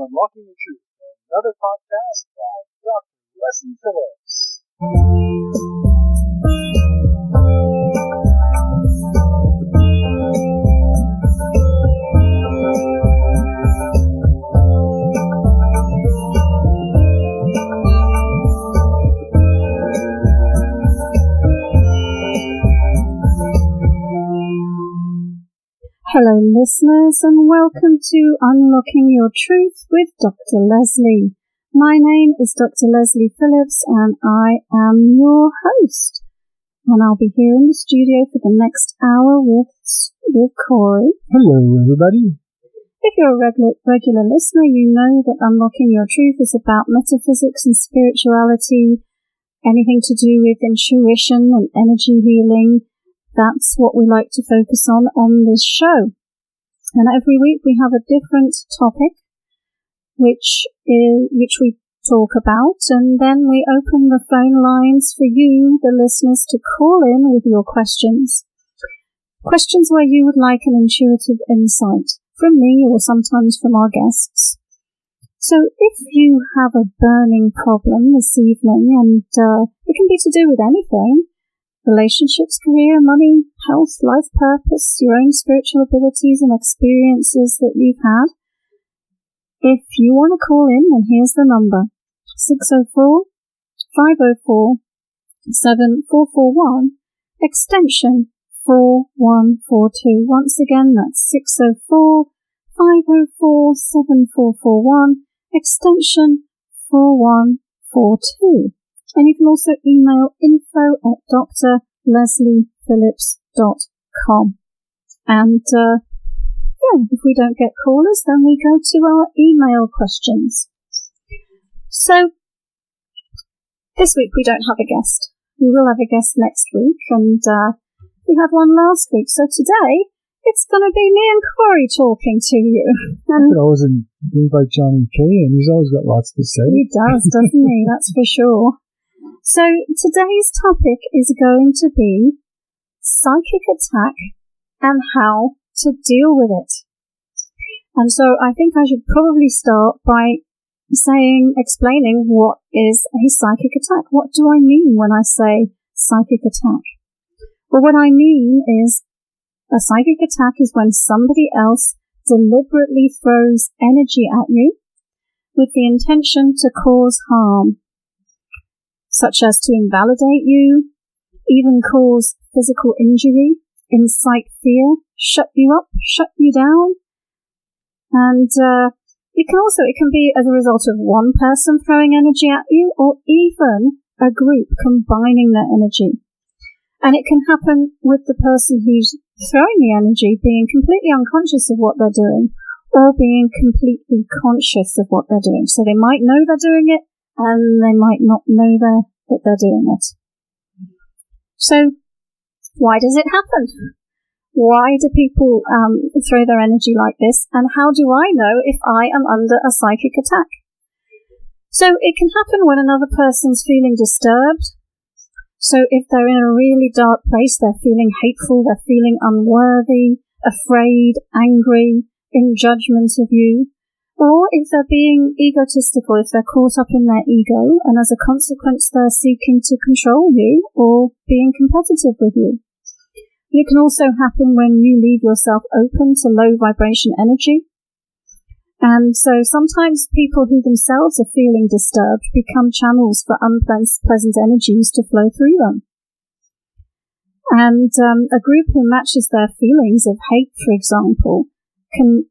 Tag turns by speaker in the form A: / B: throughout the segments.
A: Unlocking the Truth, another podcast by Dr. Leslie Phillips.
B: Hello listeners and welcome to Unlocking Your Truth with Dr. Leslie. My name is Dr. Leslie Phillips and I am your host. And I'll be here in the studio for the next hour with Corey.
A: Hello everybody.
B: If you're a regular listener, you know that Unlocking Your Truth is about metaphysics and spirituality, anything to do with intuition and energy healing. That's what we like to focus on this show. And every week we have a different topic which we talk about, and then we open the phone lines for you, the listeners, to call in with your questions. Questions where you would like an intuitive insight from me or sometimes from our guests. So if you have a burning problem this evening, and it can be to do with anything, relationships, career, money, health, life purpose, your own spiritual abilities and experiences that you've had. If you want to call in, then here's the number, 604-504-7441, extension 4142. Once again, that's 604-504-7441, extension 4142. And you can also email info@drlesliephillips.com. And, if we don't get callers, then we go to our email questions. So, this week we don't have a guest. We will have a guest next week, and we had one last week. So today, it's going to be me and Corey talking to you.
A: And I could always invite Johnny K, and he's always got lots to say.
B: He does, doesn't he? That's for sure. So today's topic is going to be psychic attack and how to deal with it. And so I think I should probably start by explaining what is a psychic attack. What do I mean when I say psychic attack? Well, what I mean is a psychic attack is when somebody else deliberately throws energy at you with the intention to cause harm, such as to invalidate you, even cause physical injury, incite fear, shut you up, shut you down. And it can be as a result of one person throwing energy at you, or even a group combining their energy. And it can happen with the person who's throwing the energy being completely unconscious of what they're doing, or being completely conscious of what they're doing. So they might know they're doing it, and they might not know that they're doing it. So, why does it happen? Why do people throw their energy like this? And how do I know if I am under a psychic attack? So, it can happen when another person's feeling disturbed. So, if they're in a really dark place, they're feeling hateful, they're feeling unworthy, afraid, angry, in judgment of you. Or if they're being egotistical, if they're caught up in their ego, and as a consequence they're seeking to control you or being competitive with you. It can also happen when you leave yourself open to low vibration energy. And so sometimes people who themselves are feeling disturbed become channels for unpleasant energies to flow through them. And a group who matches their feelings of hate, for example, can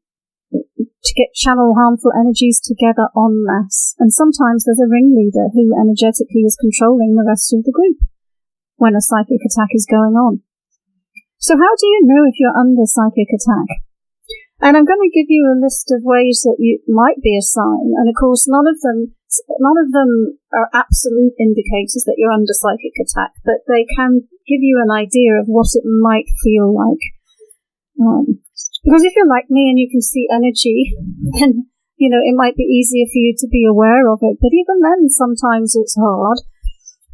B: channel harmful energies together en masse. And sometimes there's a ringleader who energetically is controlling the rest of the group when a psychic attack is going on. So how do you know if you're under psychic attack? And I'm going to give you a list of ways that you might be a sign. And of course, none of them are absolute indicators that you're under psychic attack, but they can give you an idea of what it might feel like. Because if you're like me and you can see energy, then, it might be easier for you to be aware of it. But even then, sometimes it's hard.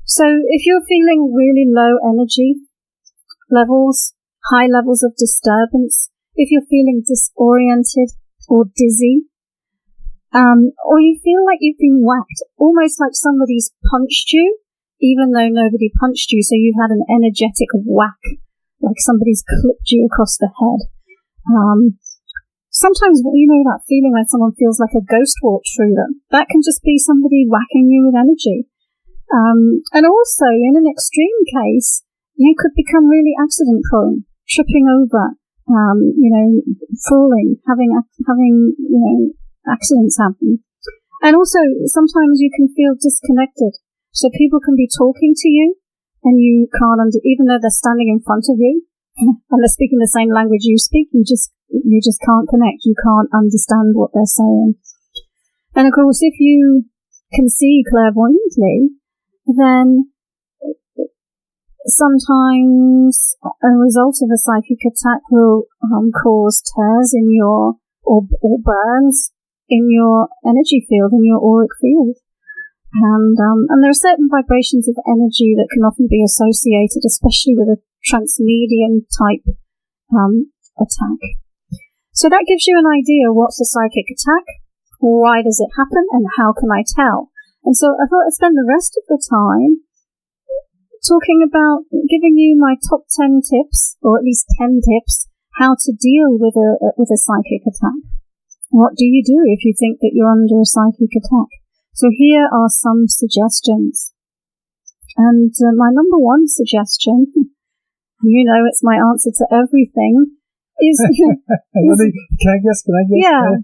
B: So if you're feeling really low energy levels, high levels of disturbance, if you're feeling disoriented or dizzy, Or you feel like you've been whacked, almost like somebody's punched you, even though nobody punched you, so you've had an energetic whack, like somebody's clipped you across the head. Sometimes, that feeling when someone feels like a ghost walked through them, that can just be somebody whacking you with energy. And also, in an extreme case, you could become really accident prone, tripping over, falling, having accidents happen. And also, sometimes you can feel disconnected. So people can be talking to you, and you can't even though they're standing in front of you, and they're speaking the same language you speak, you just can't connect. You can't understand what they're saying. And of course, if you can see clairvoyantly, then sometimes a result of a psychic attack will cause tears in your or burns in your energy field, in your auric field. And there are certain vibrations of energy that can often be associated, especially with a transmedium type attack. So that gives you an idea what's a psychic attack, why does it happen, and how can I tell? And so I thought I'd spend the rest of the time talking about giving you my top 10 tips, or at least 10 tips, how to deal with a psychic attack. What do you do if you think that you're under a psychic attack? So here are some suggestions. And my number one suggestion, it's my answer to everything, is...
A: Can I guess?
B: Yeah.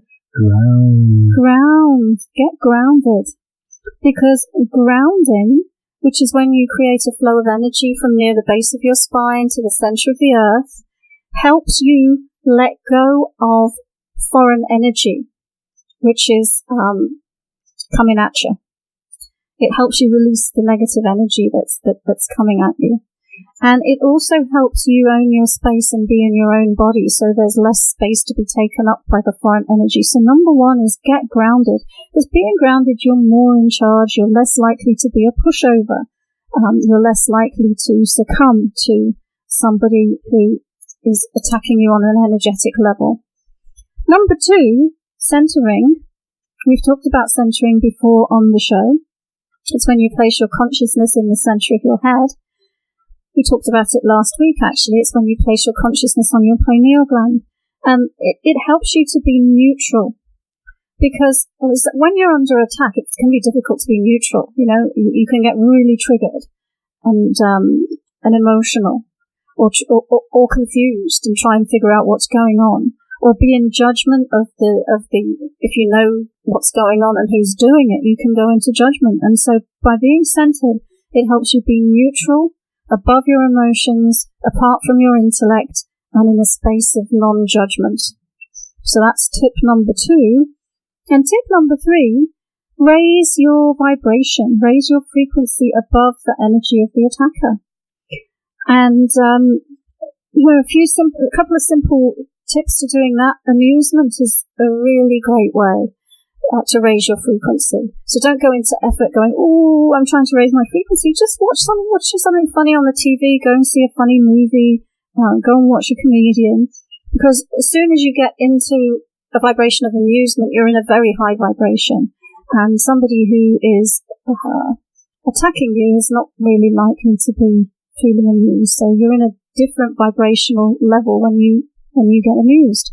B: Ground. Get grounded. Because grounding, which is when you create a flow of energy from near the base of your spine to the center of the earth, helps you let go of foreign energy, which is coming at you. It helps you release the negative energy that's coming at you. And it also helps you own your space and be in your own body, so there's less space to be taken up by the foreign energy. So number one is get grounded. Because being grounded, you're more in charge, you're less likely to be a pushover, you're less likely to succumb to somebody who is attacking you on an energetic level. Number two, centering. We've talked about centering before on the show. It's when you place your consciousness in the center of your head. We talked about it last week, actually. It's when you place your consciousness on your pineal gland. It helps you to be neutral. Because when you're under attack, it can be difficult to be neutral. You can get really triggered and emotional or confused and try and figure out what's going on, or be in judgment of the, if you know what's going on and who's doing it, you can go into judgment. And so by being centered, it helps you be neutral, above your emotions, apart from your intellect, and in a space of non-judgment. So that's tip number 2. And tip number 3, raise your vibration, raise your frequency above the energy of the attacker. And, a couple of simple tips to doing that. Amusement is a really great way to raise your frequency. So don't go into effort going, I'm trying to raise my frequency. Just watch something funny on the TV, go and see a funny movie, go and watch a comedian. Because as soon as you get into a vibration of amusement, you're in a very high vibration. And somebody who is attacking you is not really likely to be feeling amused. So you're in a different vibrational level when you get amused.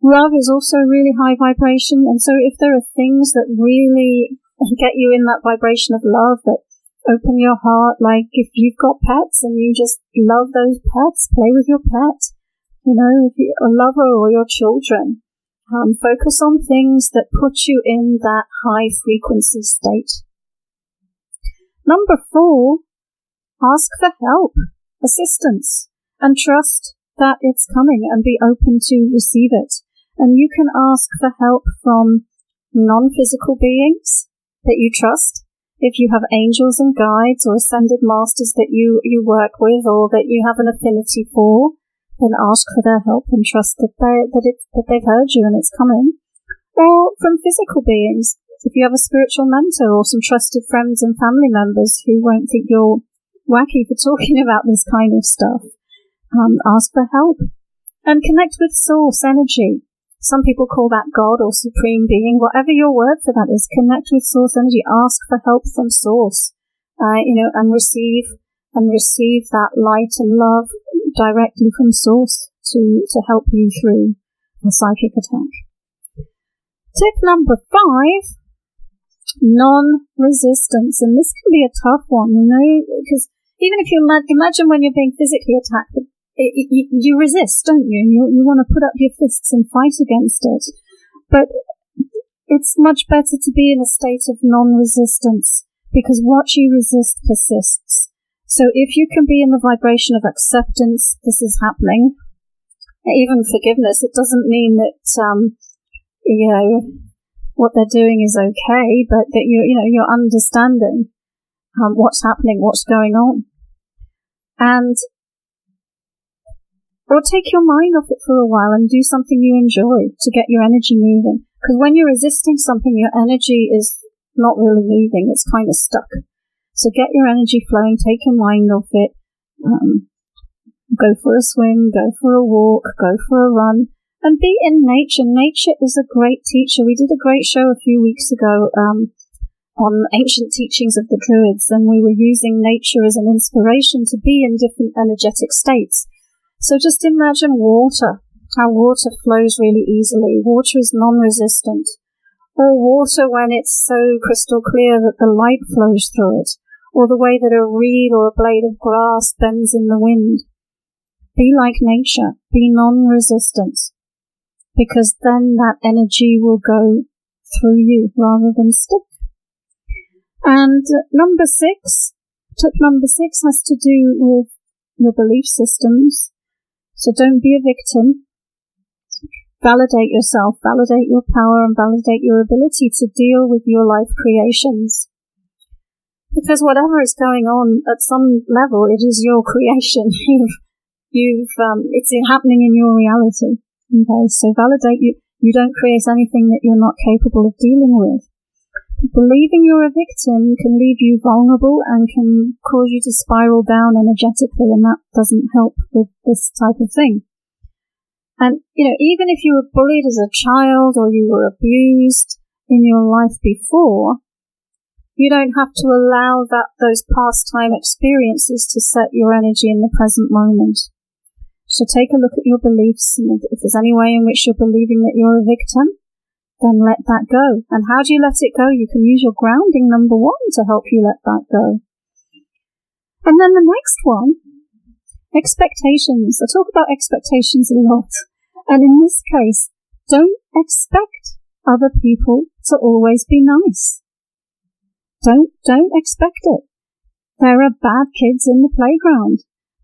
B: Love is also really high vibration, and so if there are things that really get you in that vibration of love, that open your heart, like if you've got pets and you just love those pets, play with your pet, if you're a lover or your children, focus on things that put you in that high frequency state. Number 4, ask for help, assistance, and trust that it's coming and be open to receive it. And you can ask for help from non-physical beings that you trust. If you have angels and guides or ascended masters that you work with or that you have an affinity for, then ask for their help and trust that they've heard you and it's coming. Or from physical beings, if you have a spiritual mentor or some trusted friends and family members who won't think you're wacky for talking about this kind of stuff, ask for help. And connect with source energy. Some people call that God or Supreme Being. Whatever your word for that is, connect with Source energy. Ask for help from Source, and receive that light and love directly from Source to help you through a psychic attack. Tip number 5, non-resistance. And this can be a tough one, because even if you imagine when you're being physically attacked, you resist, don't you? You want to put up your fists and fight against it. But it's much better to be in a state of non-resistance, because what you resist persists. So if you can be in the vibration of acceptance, this is happening, even forgiveness, it doesn't mean that, what they're doing is okay, but that you're understanding what's happening, what's going on. Or take your mind off it for a while and do something you enjoy to get your energy moving. Because when you're resisting something, your energy is not really moving, it's kind of stuck. So get your energy flowing, take your mind off it, go for a swim, go for a walk, go for a run, and be in nature. Nature is a great teacher. We did a great show a few weeks ago on ancient teachings of the Druids, and we were using nature as an inspiration to be in different energetic states. So just imagine water, how water flows really easily. Water is non-resistant. Or water when it's so crystal clear that the light flows through it. Or the way that a reed or a blade of grass bends in the wind. Be like nature. Be non-resistant. Because then that energy will go through you rather than stick. And tip number 6 has to do with your belief systems. So don't be a victim. Validate yourself, validate your power, and validate your ability to deal with your life creations. Because whatever is going on, at some level, it is your creation. It's happening in your reality. Okay, so validate you don't create anything that you're not capable of dealing with. Believing you're a victim can leave you vulnerable and can cause you to spiral down energetically, and that doesn't help with this type of thing. And, even if you were bullied as a child or you were abused in your life before, you don't have to allow those past time experiences to set your energy in the present moment. So take a look at your beliefs, and if there's any way in which you're believing that you're a victim, then let that go. And how do you let it go? You can use your grounding number 1 to help you let that go. And then the next one, expectations. I talk about expectations a lot. And in this case, don't expect other people to always be nice. Don't expect it. There are bad kids in the playground.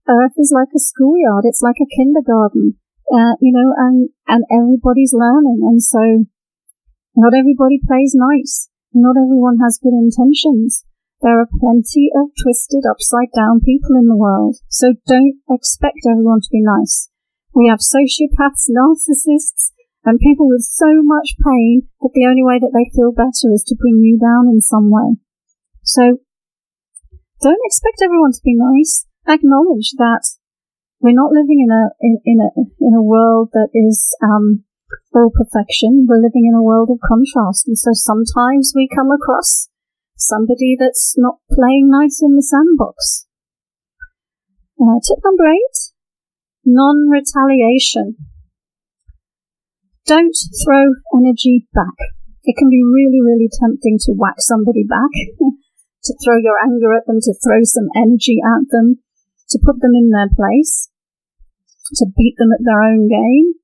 B: Earth is like a schoolyard. It's like a kindergarten, and everybody's learning. And so not everybody plays nice. Not everyone has good intentions. There are plenty of twisted, upside-down people in the world. So don't expect everyone to be nice. We have sociopaths, narcissists, and people with so much pain that the only way that they feel better is to bring you down in some way. So don't expect everyone to be nice. Acknowledge that we're not living in a world that is all perfection. We're living in a world of contrast, and so sometimes we come across somebody that's not playing nice in the sandbox. Tip number 8, non-retaliation. Don't throw energy back. It can be really, really tempting to whack somebody back, to throw your anger at them, to throw some energy at them, to put them in their place, to beat them at their own game,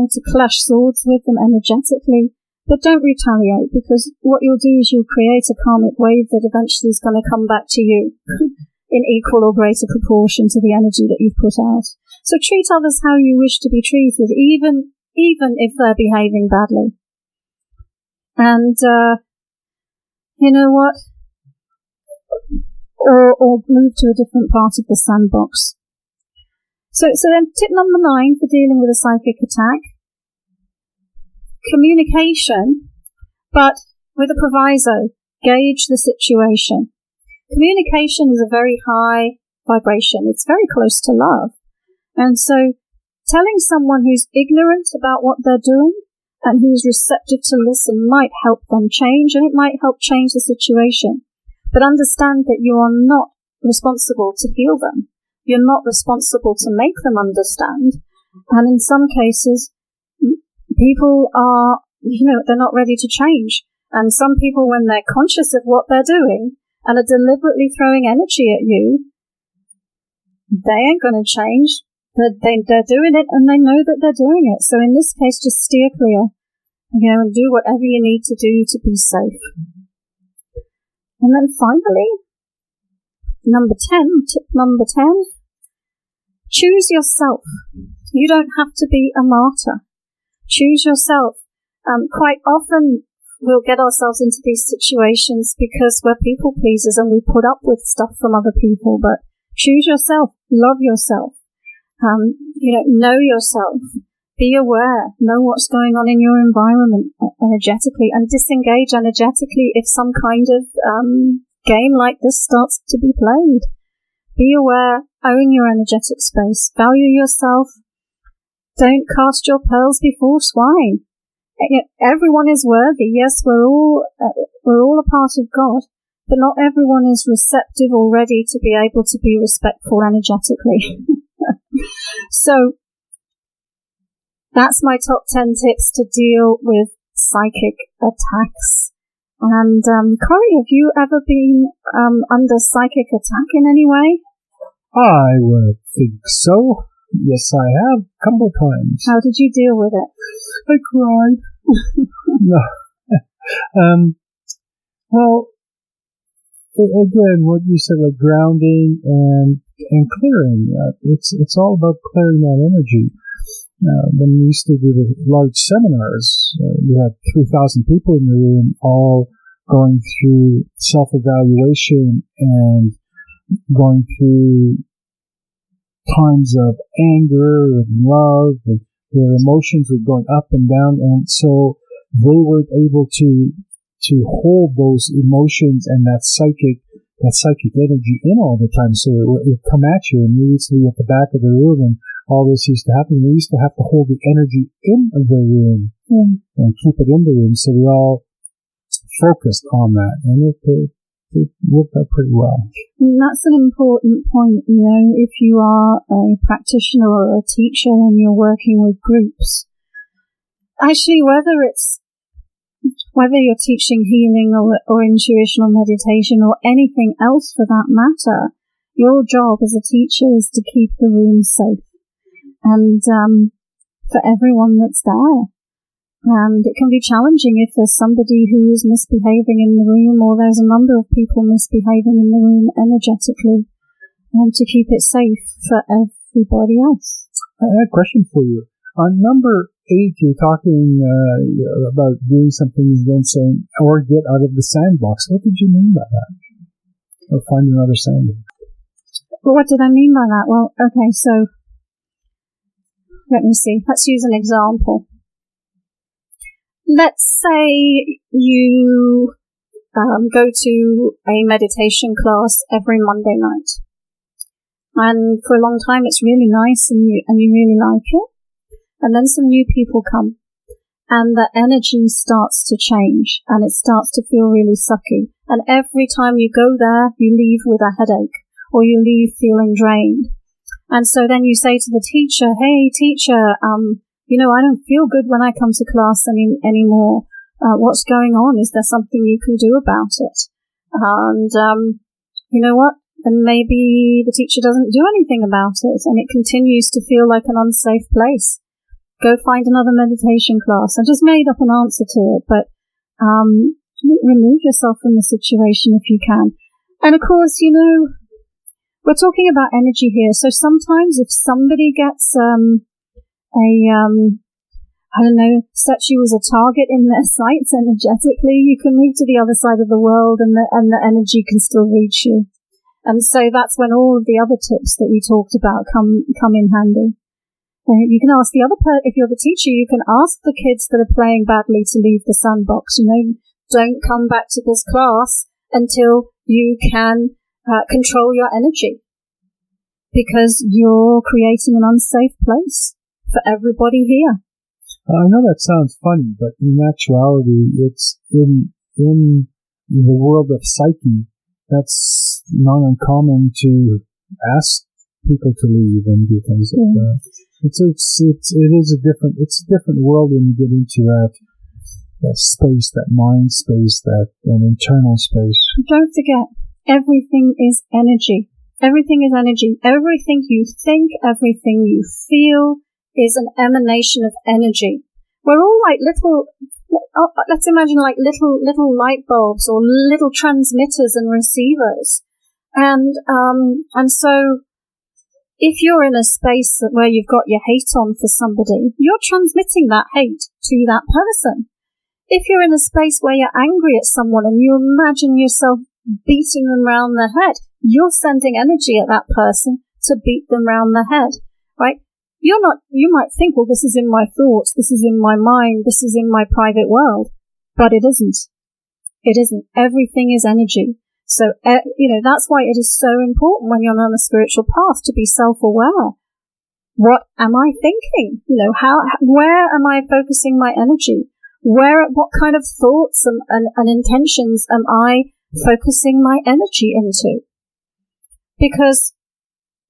B: to clash swords with them energetically. But don't retaliate, because what you'll do is you'll create a karmic wave that eventually is going to come back to you in equal or greater proportion to the energy that you've put out. So treat others how you wish to be treated, even if they're behaving badly. And, you know what? Or move to a different part of the sandbox. So then tip number 9 for dealing with a psychic attack. Communication, but with a proviso. Gauge the situation. Communication is a very high vibration. It's very close to love. And so telling someone who's ignorant about what they're doing and who's receptive to listen might help them change, and it might help change the situation. But understand that you are not responsible to heal them. You're not responsible to make them understand. And in some cases, people are, they're not ready to change. And some people, when they're conscious of what they're doing and are deliberately throwing energy at you, they ain't going to change. They're doing it, and they know that they're doing it. So in this case, just steer clear, and do whatever you need to do to be safe. And then finally, tip number 10, choose yourself. You don't have to be a martyr. Choose yourself. Quite often, we'll get ourselves into these situations because we're people pleasers and we put up with stuff from other people, but choose yourself. Love yourself. Know yourself, be aware, know what's going on in your environment energetically, and disengage energetically if some kind of game like this starts to be played. Be aware, own your energetic space, value yourself, don't cast your pearls before swine. Everyone is worthy. Yes, we're all a part of God, but not everyone is receptive or ready to be able to be respectful energetically. So that's my top 10 tips to deal with psychic attacks. And Corey, have you ever been under psychic attack in any way?
C: I would think so. Yes, I have, a couple of times.
B: How did you deal with it?
C: I cried. No. Well, again, what you said, like grounding and clearing. It's all about clearing that energy. When we used to do the large seminars, we had 3,000 people in the room, all going through self-evaluation and going through times of anger and love, and their emotions were going up and down, and so they were able to hold those emotions and that psychic energy in all the time. So it would come at you, and you used to be at the back of the room, and all this used to happen. We used to have to hold the energy in the room and keep it in the room, so we all focused on that, and it worked out pretty well.
B: That's an important point. If you are a practitioner or a teacher and you're working with groups, actually, whether you're teaching healing or intuition or meditation or anything else for that matter, your job as a teacher is to keep the room safe and for everyone that's there. And it can be challenging if there's somebody who is misbehaving in the room, or there's a number of people misbehaving in the room energetically, to keep it safe for everybody else.
C: I have a question for you. On number 8, you're talking about doing something and then saying, or get out of the sandbox. What did you mean by that? Or find another sandbox?
B: What did I mean by that? Well, okay, so let me see. Let's use an example. Let's say you go to a meditation class every Monday night, and for a long time it's really nice and you really like it, and then some new people come, and the energy starts to change, and it starts to feel really sucky, and every time you go there you leave with a headache, or you leave feeling drained. And so then you say to the teacher, "Hey teacher, I don't feel good when I come to class anymore. What's going on? Is there something you can do about it?" And you know what? Then maybe the teacher doesn't do anything about it, and it continues to feel like an unsafe place. Go find another meditation class. I just made up an answer to it, but remove yourself from the situation if you can. And of course, we're talking about energy here. So sometimes if somebody gets sets you as a target in their sights energetically, you can move to the other side of the world and the energy can still reach you. And so that's when all of the other tips that we talked about come in handy. You can ask the other if you're the teacher, you can ask the kids that are playing badly to leave the sandbox. Don't come back to this class until you can control your energy, because you're creating an unsafe place for everybody here.
C: I know that sounds funny, but in actuality, it's in the world of psyche, that's not uncommon to ask people to leave and do things like that. It is a different world when you get into that space, that mind space, that an internal space.
B: Don't forget, everything is energy. Everything is energy. Everything you think, everything you feel is an emanation of energy. We're all like let's imagine like little light bulbs or little transmitters and receivers. And so if you're in a space where you've got your hate on for somebody, you're transmitting that hate to that person. If you're in a space where you're angry at someone and you imagine yourself beating them round the head, you're sending energy at that person to beat them round the head, right? You might think, well, this is in my thoughts, this is in my mind, this is in my private world, but it isn't. It isn't. Everything is energy. So, that's why it is so important when you're on a spiritual path to be self-aware. What am I thinking? Where am I focusing my energy? What kind of thoughts and intentions am I focusing my energy into? Because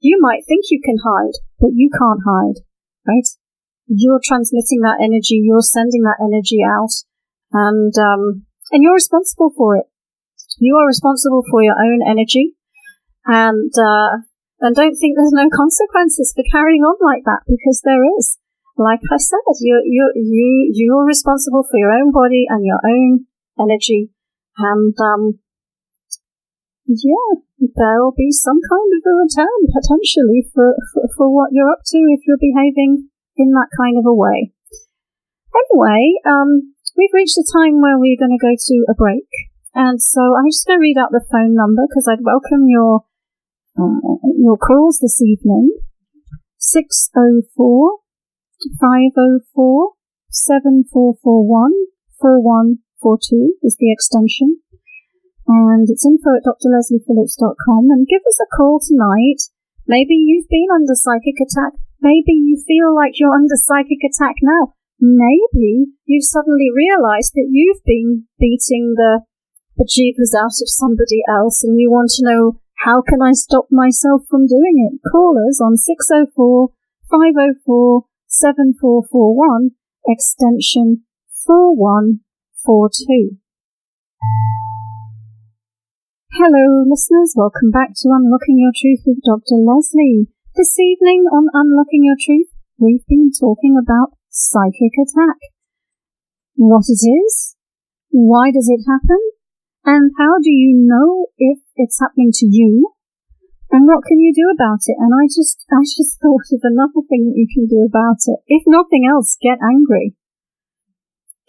B: you might think you can hide, but you can't hide, right? You're transmitting that energy, you're sending that energy out, and you're responsible for it. You are responsible for your own energy, and don't think there's no consequences for carrying on like that, because there is. Like I said, you're responsible for your own body and your own energy, and there'll be some kind of a return potentially for what you're up to if you're behaving in that kind of a way. Anyway, we've reached the time where we're going to go to a break, and so I'm just going to read out the phone number because I'd welcome your calls this evening. 604-504-7441 4142 is the extension. And it's info@drlesliephillips.com, and give us a call tonight. Maybe you've been under psychic attack. Maybe you feel like you're under psychic attack now. Maybe you've suddenly realized that you've been beating the bejeebers out of somebody else and you want to know, how can I stop myself from doing it? Call us on 604-504-7441, extension 4142. Hello, listeners. Welcome back to Unlocking Your Truth with Dr. Leslie. This evening on Unlocking Your Truth, we've been talking about psychic attack. What it is, why does it happen, and how do you know if it's happening to you, and what can you do about it? And I just thought of another thing that you can do about it. If nothing else, get angry.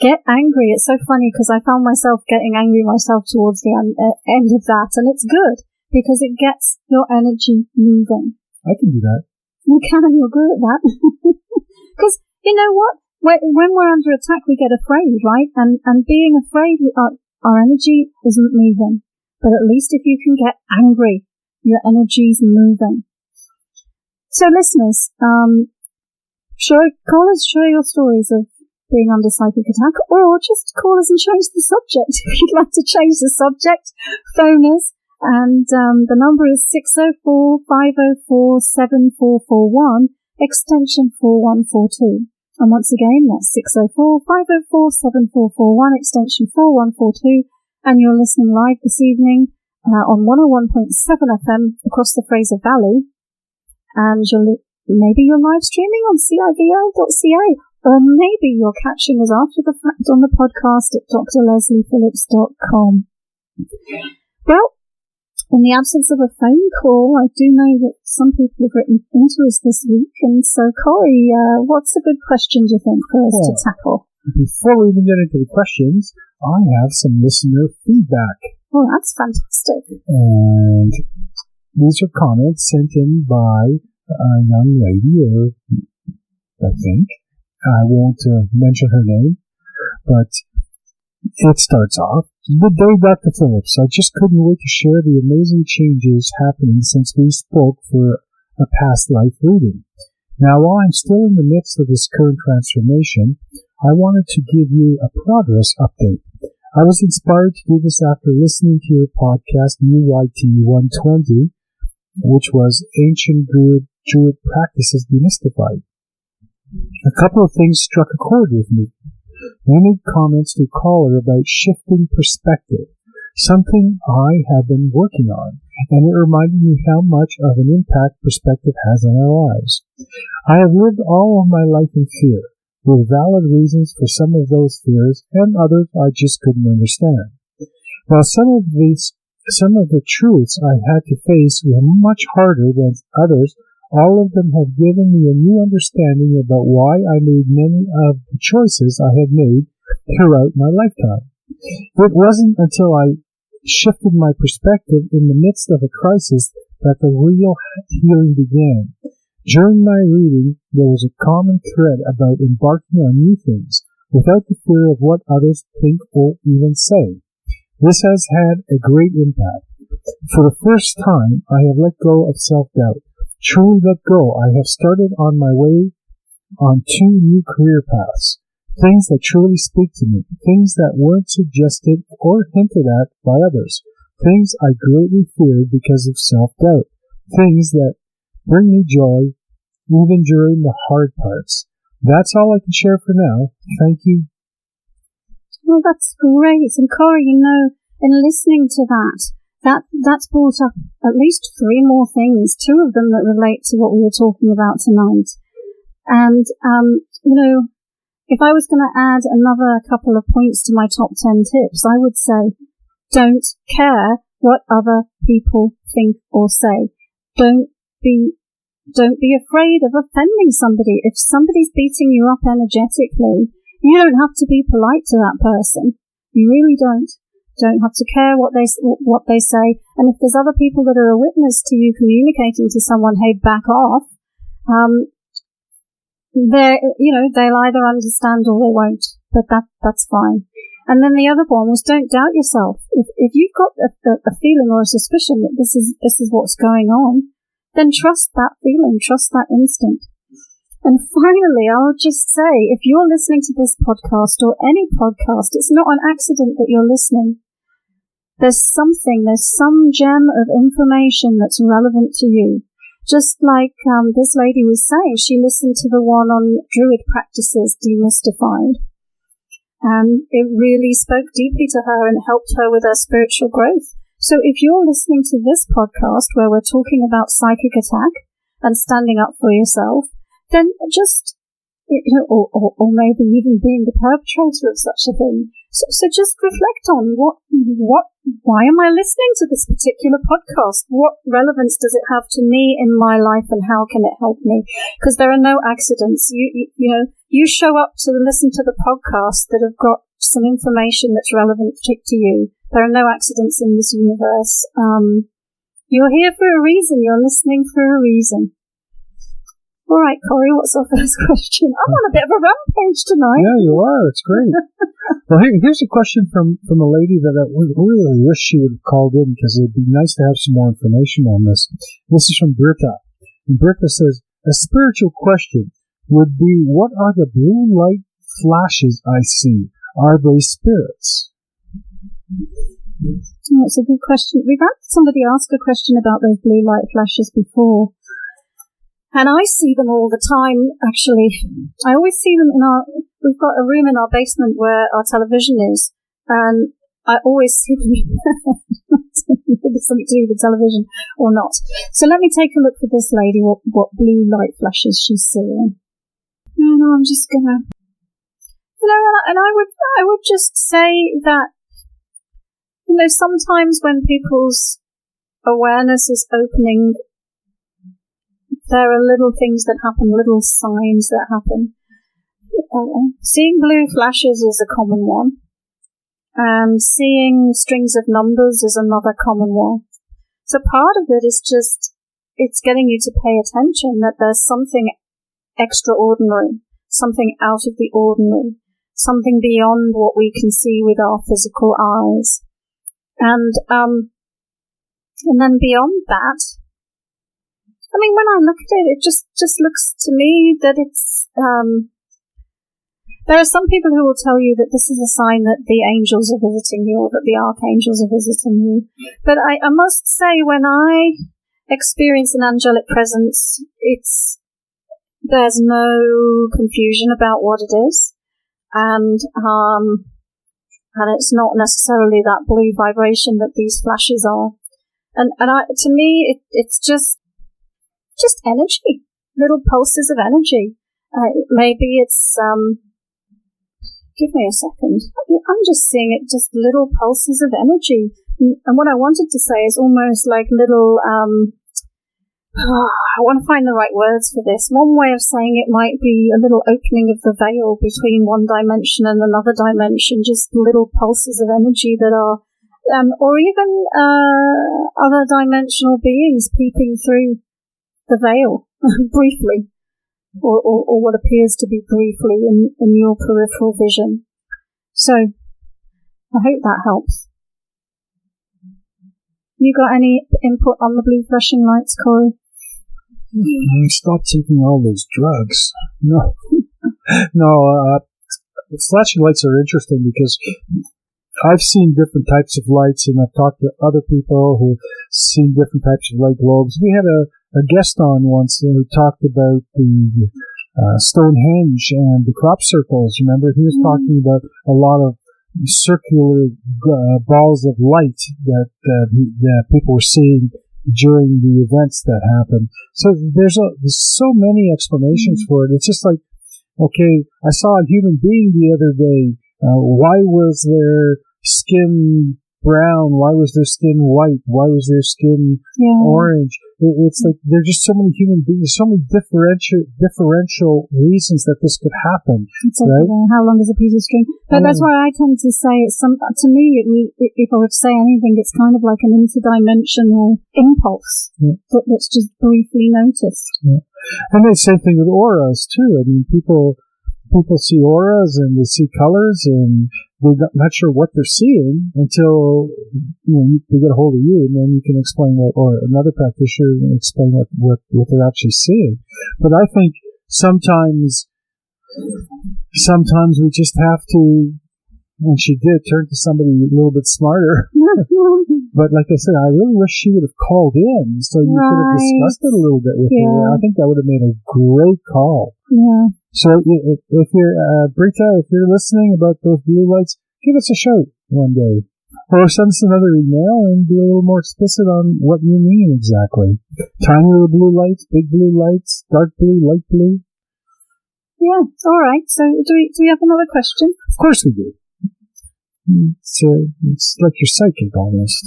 B: Get angry. It's so funny because I found myself getting angry myself towards the end of that, and it's good because it gets your energy moving.
C: I can do that.
B: You can, and you're good at that. Because you know what? When we're under attack, we get afraid, right? And being afraid, our energy isn't moving. But at least if you can get angry, your energy's moving. So listeners, call us, share your stories of being under psychic attack, or just call us and change the subject. If you'd like to change the subject, phone us, and the number is 604-504-7441, extension 4142. And once again, that's 604-504-7441, extension 4142, and you're listening live this evening on 101.7 FM across the Fraser Valley, and maybe you're live streaming on civl.ca, or maybe you're catching us after the fact on the podcast at drlesliephillips.com. Well, in the absence of a phone call, I do know that some people have written into us this week, and so Corey, what's a good question do you think for us to tackle?
C: Before we even get into the questions, I have some listener feedback.
B: Oh, that's fantastic.
C: And these are comments sent in by a young lady, I think. I won't mention her name, but it starts off, "Good day, Dr. Phillips. I just couldn't wait to share the amazing changes happening since we spoke for a past life reading. Now, while I'm still in the midst of this current transformation, I wanted to give you a progress update. I was inspired to do this after listening to your podcast, UYT123, which was Ancient Druid Practices Demystified. A couple of things struck a chord with me. I made comments to caller about shifting perspective, something I have been working on, and it reminded me how much of an impact perspective has on our lives. I have lived all of my life in fear, with valid reasons for some of those fears, and others I just couldn't understand. While some of the truths I had to face were much harder than others, all of them have given me a new understanding about why I made many of the choices I have made throughout my lifetime. It wasn't until I shifted my perspective in the midst of a crisis that the real healing began. During my reading, there was a common thread about embarking on new things without the fear of what others think or even say. This has had a great impact. For the first time, I have let go of self-doubt. Truly let go. I have started on my way on 2 new career paths. Things that truly speak to me. Things that weren't suggested or hinted at by others. Things I greatly feared because of self-doubt. Things that bring me joy even during the hard parts. That's all I can share for now. Thank you.
B: Well, that's great. And Corey, in listening to that's brought up at least 3 more things, 2 of them that relate to what we were talking about tonight. And, if I was going to add another couple of points to my top 10 tips, I would say, don't care what other people think or say. Don't be afraid of offending somebody. If somebody's beating you up energetically, you don't have to be polite to that person. You really don't. Don't have to care what they say. And if there's other people that are a witness to you communicating to someone, hey, back off, they'll either understand or they won't. But that's fine. And then the other one was, don't doubt yourself. If you've got a feeling or a suspicion that this is what's going on, then trust that feeling, trust that instinct. And finally, I'll just say, if you're listening to this podcast or any podcast, it's not an accident that you're listening. There's some gem of information that's relevant to you. Just like this lady was saying, she listened to the one on Druid Practices Demystified. And it really spoke deeply to her and helped her with her spiritual growth. So if you're listening to this podcast where we're talking about psychic attack and standing up for yourself, then just, or maybe even being the perpetrator of such a thing. So just reflect on why am I listening to this particular podcast? What relevance does it have to me in my life, and how can it help me? Because there are no accidents. You show up to listen to the podcasts that have got some information that's relevant to you. There are no accidents in this universe. You're here for a reason. You're listening for a reason. All right, Corey, what's our first question? I'm on a bit of a rampage tonight.
C: Yeah, you are. It's great. Well, here's a question from a lady that I really wish she would have called in, because it would be nice to have some more information on this. This is from Britta. And Britta says, a spiritual question would be, what are the blue light flashes I see? Are they spirits?
B: That's a good question. We've had somebody ask a question about those blue light flashes before. And I see them all the time, actually. I always see them we've got a room in our basement where our television is, and I always see them. Maybe something to do with the television or not. So let me take a look for this lady, what blue light flashes she's seeing. And I'm just gonna, and I would just say that, sometimes when people's awareness is opening, there are little things that happen, little signs that happen. Seeing blue flashes is a common one. And seeing strings of numbers is another common one. So part of it is just, it's getting you to pay attention that there's something extraordinary, something out of the ordinary, something beyond what we can see with our physical eyes. And then beyond that, I mean, when I look at it, it just looks to me that it's, there are some people who will tell you that this is a sign that the angels are visiting you or that the archangels are visiting you. But I must say, when I experience an angelic presence, there's no confusion about what it is. And it's not necessarily that blue vibration that these flashes are. And to me, it's just energy, little pulses of energy. Maybe it's, give me a second. I'm just seeing it, just little pulses of energy. And what I wanted to say is almost like little, I want to find the right words for this. One way of saying it might be a little opening of the veil between one dimension and another dimension, just little pulses of energy that are, or even other dimensional beings peeping through the veil briefly, or what appears to be briefly in your peripheral vision. So, I hope that helps. You got any input on the blue flashing lights, Corey?
C: Stop taking all those drugs. No. Flashing lights are interesting because I've seen different types of lights, and I've talked to other people who've seen different types of light globes. We had a guest on once who talked about the Stonehenge and the crop circles. Remember, he was talking about a lot of circular balls of light that people were seeing during the events that happened. So there's so many explanations for it. It's just like, okay, I saw a human being the other day. Why was their skin brown? Why was their skin white? Why was their skin orange? It's like there's just so many human beings, so many differential reasons that this could happen.
B: It's right? How long is a piece of string? But that's why I tend to say it's to me, if I would say anything, it's kind of like an interdimensional impulse that's just briefly noticed.
C: Yeah. And the same thing with auras too. I mean, people see auras and they see colors and they're not sure what they're seeing until they get a hold of you, and then you can explain what, or another practitioner can explain what they're actually seeing. But I think sometimes we just have to, and she did, turn to somebody a little bit smarter. But like I said, I really wish she would have called in so you could have discussed it a little bit with her. I think that would have made a great call.
B: Yeah.
C: So if you're, Brita, if you're listening about those blue lights, give us a shout one day. Or send us another email and be a little more explicit on what you mean exactly. Tiny little blue lights, big blue lights, dark blue, light blue.
B: Yeah, all right. So do we have another question?
C: Of course we do. It's like you're psychic almost.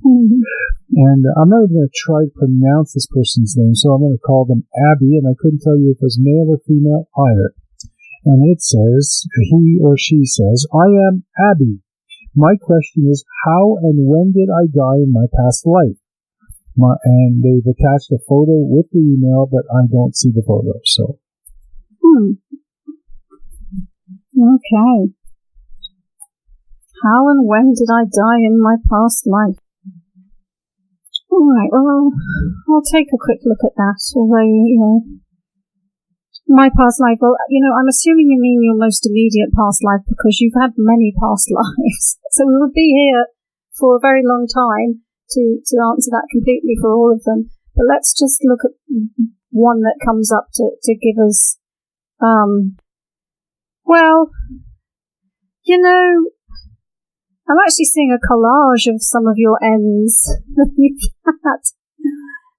C: And I'm not going to try to pronounce this person's name, so I'm going to call them Abby, and I couldn't tell you if it was male or female either. And it says, he or she says, I am Abby. My question is, how and when did I die in my past life? And they've attached a photo with the email, but I don't see the photo, so.
B: Okay. How and when did I die in my past life? All right, well, I'll take a quick look at that. Although, my past life, well, I'm assuming you mean your most immediate past life because you've had many past lives. So we would be here for a very long time to answer that completely for all of them. But let's just look at one that comes up to give us, I'm actually seeing a collage of some of your ends that you've had.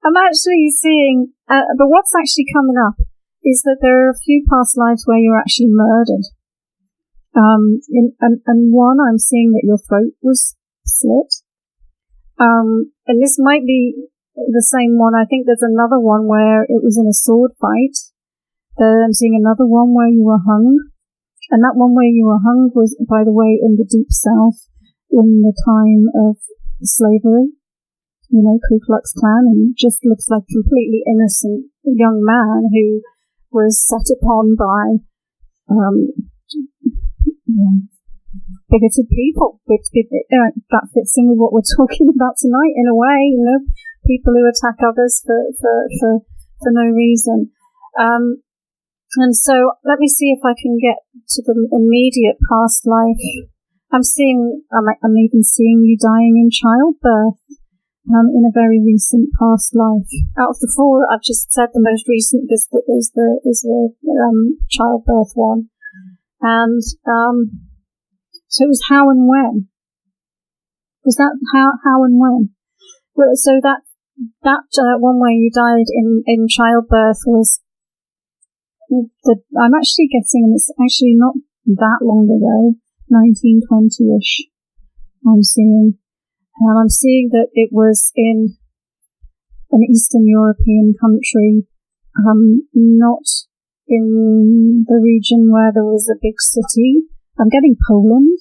B: I'm actually seeing, but what's actually coming up is that there are a few past lives where you're actually murdered. And one, I'm seeing that your throat was slit. And this might be the same one. I think there's another one where it was in a sword fight. I'm seeing another one where you were hung. And that one where you were hung was, by the way, in the Deep South in the time of slavery. Ku Klux Klan, and just looks like a completely innocent young man who was set upon by bigoted people. That fits in with what we're talking about tonight in a way. people who attack others for no reason. And so let me see if I can get to the immediate past life. I'm even seeing you dying in childbirth, in a very recent past life. Out of the four that I've just said, the most recent is the childbirth one. And, so it was how and when. Was that how and when? Well, so that one where you died in childbirth was I'm actually guessing, and it's actually not that long ago, 1920-ish. I'm seeing that it was in an Eastern European country, not in the region where there was a big city. I'm getting Poland,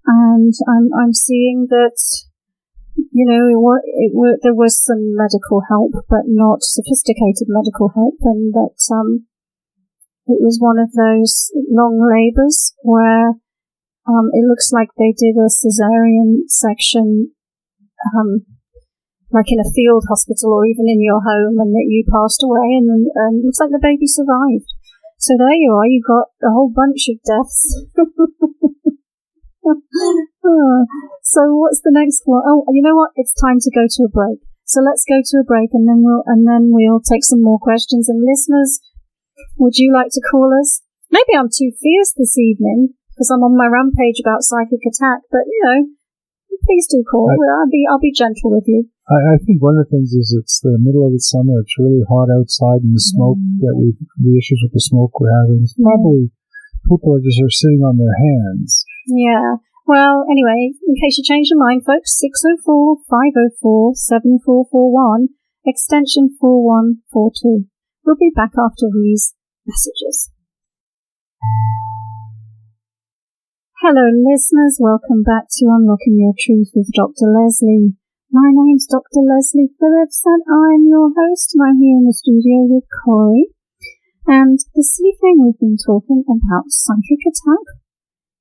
B: and I'm seeing that, there was some medical help, but not sophisticated medical help, and that it was one of those long labours where it looks like they did a cesarean section, like in a field hospital or even in your home, and that you passed away, and it looks like the baby survived. So there you are, you got a whole bunch of deaths. So what's the next one? Oh, you know what? It's time to go to a break. So let's go to a break, and then we'll take some more questions. And listeners, would you like to call us? Maybe I'm too fierce this evening because I'm on my rampage about psychic attack, but please do call. I'll be gentle with you.
C: I think one of the things is it's the middle of the summer. It's really hot outside, and the smoke the issues with the smoke we're having. It's probably people are sitting on their hands.
B: Yeah. Well, anyway, in case you change your mind, folks, 604-504-7441, extension 4142. We'll be back after these messages. Hello, listeners. Welcome back to Unlocking Your Truth with Dr. Leslie. My name's Dr. Leslie Phillips, and I'm your host, and I'm here in the studio with Corey. And this evening we've been talking about psychic attack,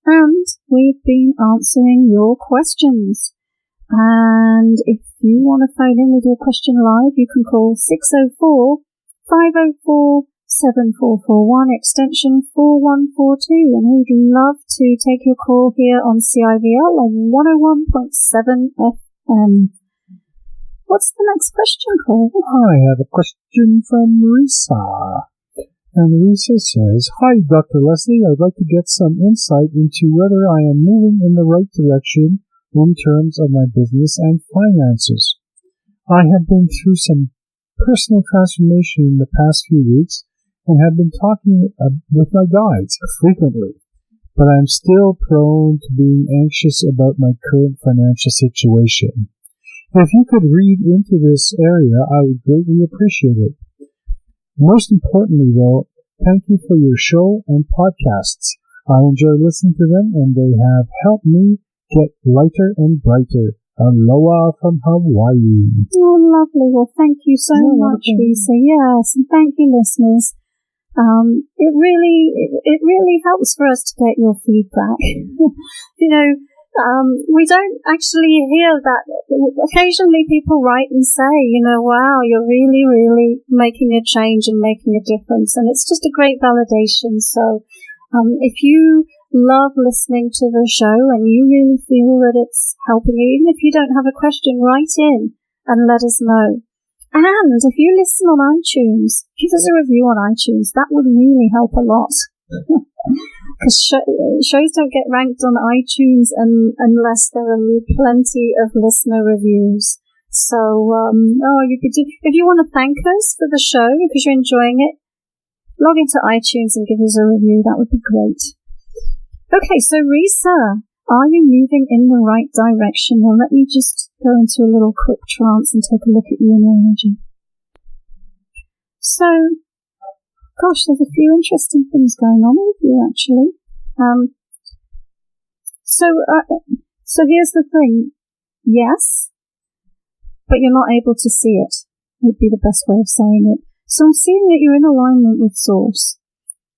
B: and we've been answering your questions. And if you want to phone in with your question live, you can call 604-504-7441, extension 4142, and we'd love to take your call here on CIVL on 101.7 FM. What's the next question, Cole?
C: I have a question from Risa. And Risa says, "Hi, Dr. Leslie. I'd like to get some insight into whether I am moving in the right direction in terms of my business and finances. I have been through some personal transformation in the past few weeks and have been talking with my guides frequently, but I'm still prone to being anxious about my current financial situation. If you could read into this area, I would greatly appreciate it. Most importantly, though, thank you for your show and podcasts. I enjoy listening to them, and they have helped me get lighter and brighter. Aloha from Hawaii."
B: Oh, lovely. Well, thank you so much, Lisa. Yes, and thank you, listeners. It really helps for us to get your feedback. We don't actually hear that. Occasionally people write and say, wow, you're really, really making a change and making a difference. And it's just a great validation. So, if you love listening to the show and you really feel that it's helping you, even if you don't have a question, write in and let us know. And if you listen on iTunes, give us a review on iTunes. That would really help a lot. Because shows don't get ranked on iTunes unless there are plenty of listener reviews. So, if you want to thank us for the show because you're enjoying it, log into iTunes and give us a review. That would be great. Okay, so Risa, are you moving in the right direction? Well, let me just go into a little quick trance and take a look at you and your energy. So, gosh, there's a few interesting things going on with you, actually. So here's the thing. Yes, but you're not able to see it, would be the best way of saying it. So I'm seeing that you're in alignment with Source.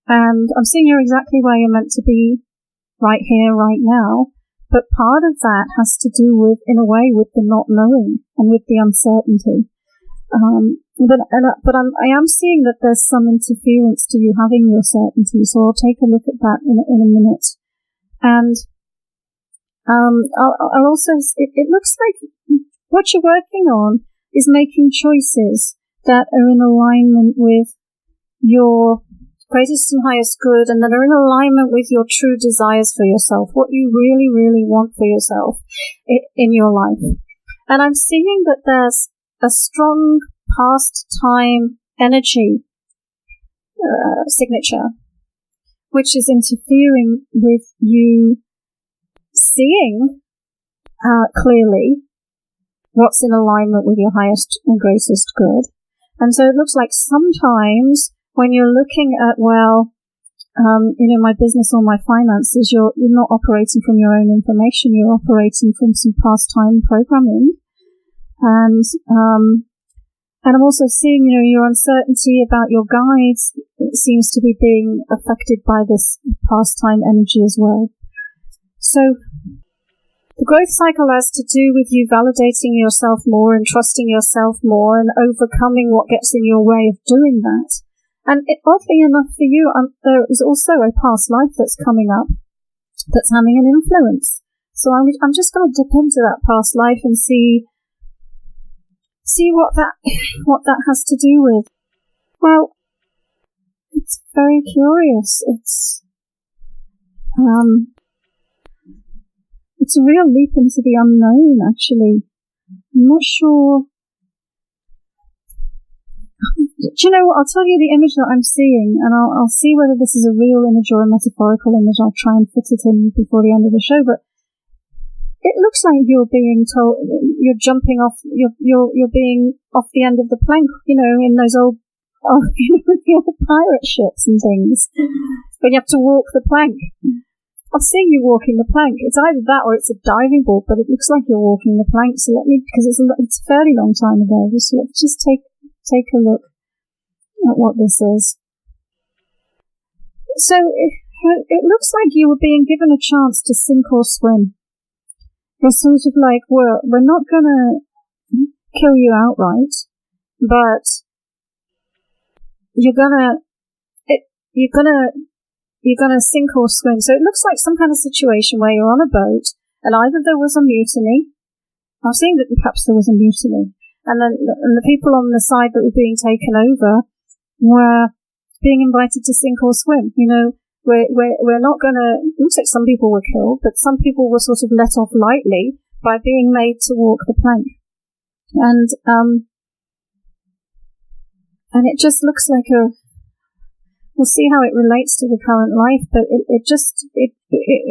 B: And I'm seeing you're exactly where you're meant to be right here, right now. But part of that has to do with, in a way, with the not knowing and with the uncertainty. I am seeing that there's some interference to you having your certainty, so I'll take a look at that in a minute. And I'll also, it looks like what you're working on is making choices that are in alignment with your greatest and highest good, and that are in alignment with your true desires for yourself, what you really, really want for yourself in your life. And I'm seeing that there's a strong past time energy signature, which is interfering with you seeing clearly what's in alignment with your highest and greatest good. And so it looks like sometimes when you're looking at, my business or my finances, you're not operating from your own information, you're operating from some past time programming. And I'm also seeing, your uncertainty about your guides seems to be being affected by this past time energy as well. So the growth cycle has to do with you validating yourself more and trusting yourself more and overcoming what gets in your way of doing that. And oddly enough for you, there is also a past life that's coming up that's having an influence. So I'm just going to dip into that past life and see what that has to do with. Well, it's very curious. It's a real leap into the unknown, actually. I'm not sure. Do you know what? I'll tell you the image that I'm seeing, and I'll see whether this is a real image or a metaphorical image. I'll try and fit it in before the end of the show, but it looks like you're being told, you're jumping off, you're being off the end of the plank, in those old pirate ships and things. But you have to walk the plank. I'm seeing you walking the plank. It's either that or it's a diving board, but it looks like you're walking the plank. So because it's a fairly long time ago, so let's just take a look at what this is. So it looks like you were being given a chance to sink or swim. They're sort of like, well, we're not going to kill you outright, but you're gonna sink or swim. So it looks like some kind of situation where you're on a boat, and either there was a mutiny. I'm seeing that perhaps there was a mutiny, and the people on the side that were being taken over were being invited to sink or swim. We're not going to. It looks like some people were killed, but some people were sort of let off lightly by being made to walk the plank, and it just looks like we'll see how it relates to the current life, but it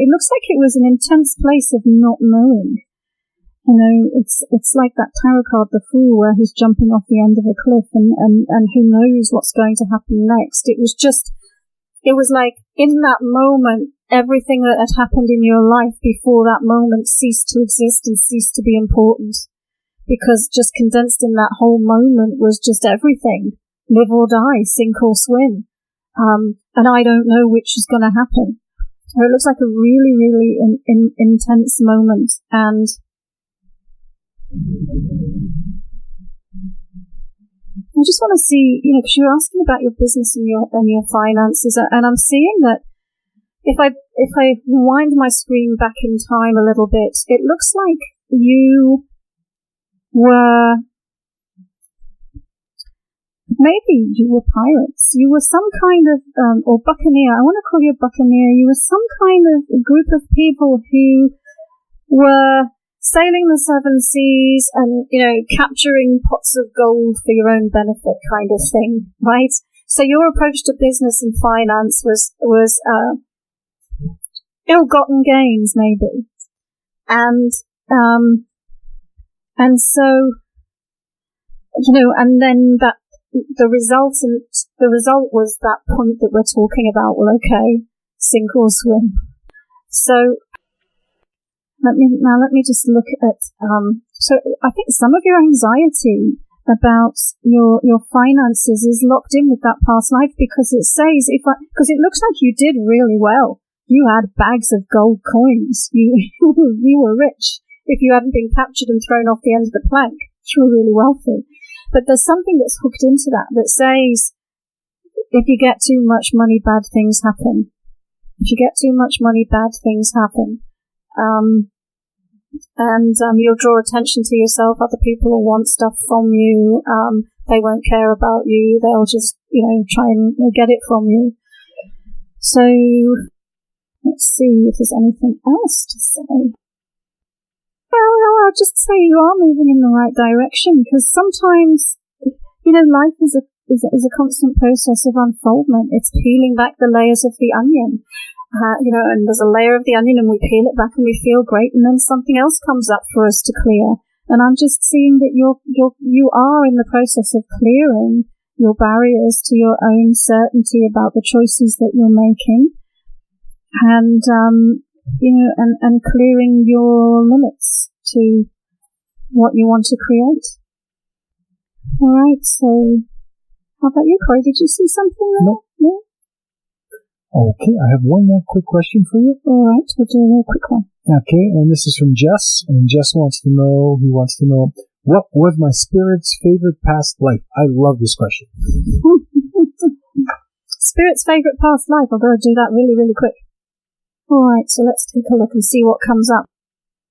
B: looks like it was an intense place of not knowing. It's like that tarot card, the Fool, where he's jumping off the end of a cliff and who knows what's going to happen next. It was like in that moment, everything that had happened in your life before that moment ceased to exist and ceased to be important. Because just condensed in that whole moment was just everything. Live or die, sink or swim. And I don't know which is going to happen. So it looks like a really, really intense moment. And I just want to see, because you're asking about your business and your finances, and I'm seeing that if I rewind my screen back in time a little bit, it looks like you were. Maybe you were pirates. You were some kind of, or buccaneer. I want to call you a buccaneer. You were some kind of group of people who were sailing the seven seas and, capturing pots of gold for your own benefit kind of thing, right? So your approach to business and finance was ill-gotten gains, maybe. And so, and then the result was that point that we're talking about. Well, okay, sink or swim. So let me just look at. So I think some of your anxiety about your finances is locked in with that past life, because it says because it looks like you did really well. You had bags of gold coins. You were rich. If you hadn't been captured and thrown off the end of the plank, you were really wealthy. But there's something that's hooked into that says, if you get too much money, bad things happen. If you get too much money, bad things happen. And you'll draw attention to yourself. Other people will want stuff from you. They won't care about you. They'll just, try and get it from you. So, let's see if there's anything else to say. Well, I'll just say you are moving in the right direction, because sometimes, life is a constant process of unfoldment. It's peeling back the layers of the onion. And there's a layer of the onion and we peel it back and we feel great, and then something else comes up for us to clear. And I'm just seeing that you are in the process of clearing your barriers to your own certainty about the choices that you're making, and and clearing your limits to what you want to create. All right, so how about you, Corey? Did you see something there?
C: No. Okay, I have one more quick question for you.
B: All right, we'll do a real quick one.
C: Okay, and this is from Jess, and Jess wants to know, what was my spirit's favorite past life? I love this question.
B: Spirit's favorite past life. I'll go do that really, really quick. All right, so let's take a look and see what comes up.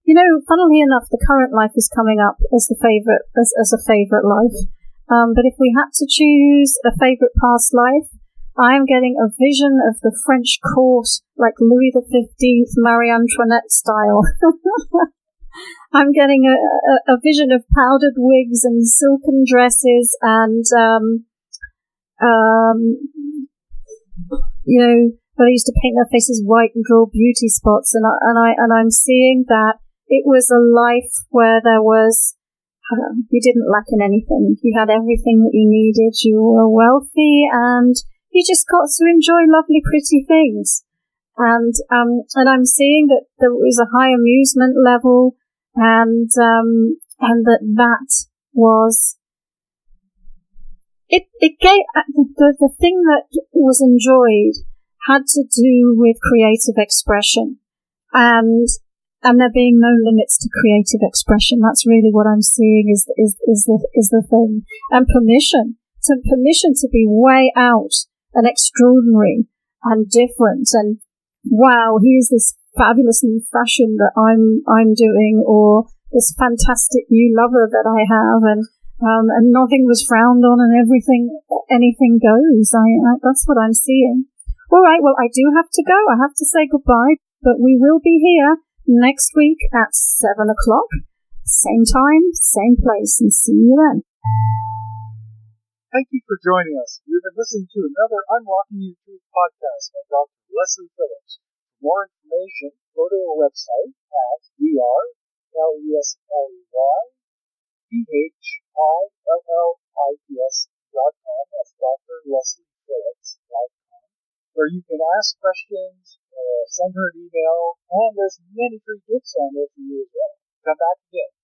B: Funnily enough, the current life is coming up as a favorite life. But if we had to choose a favorite past life, I am getting a vision of the French court, like Louis XV, Marie Antoinette style. I'm getting a vision of powdered wigs and silken dresses, and they used to paint their faces white and draw beauty spots, and I'm seeing that it was a life where there was. You didn't lack in anything. You had everything that you needed. You were wealthy, and you just got to enjoy lovely, pretty things. And I'm seeing that there was a high amusement level, and that was, it gave, the thing that was enjoyed had to do with creative expression, and there being no limits to creative expression. That's really what I'm seeing is the thing. And permission to be way out and extraordinary and different, and wow, here's this fabulous new fashion that I'm doing, or this fantastic new lover that I have, and nothing was frowned on, and anything goes. That's what I'm seeing. All right, well, I do have to go. I have to say goodbye, but we will be here next week at 7 o'clock, same time, same place, and see you then.
A: Thank you for joining us. You've been listening to another Unlocking Your Truth podcast by Dr. Leslie Phillips. For more information, go to our website at drlesleyphillips.com. That's drlesleyphillips.com, where you can ask questions or send her an email, and there's many free gifts on there for you as well. Come back again.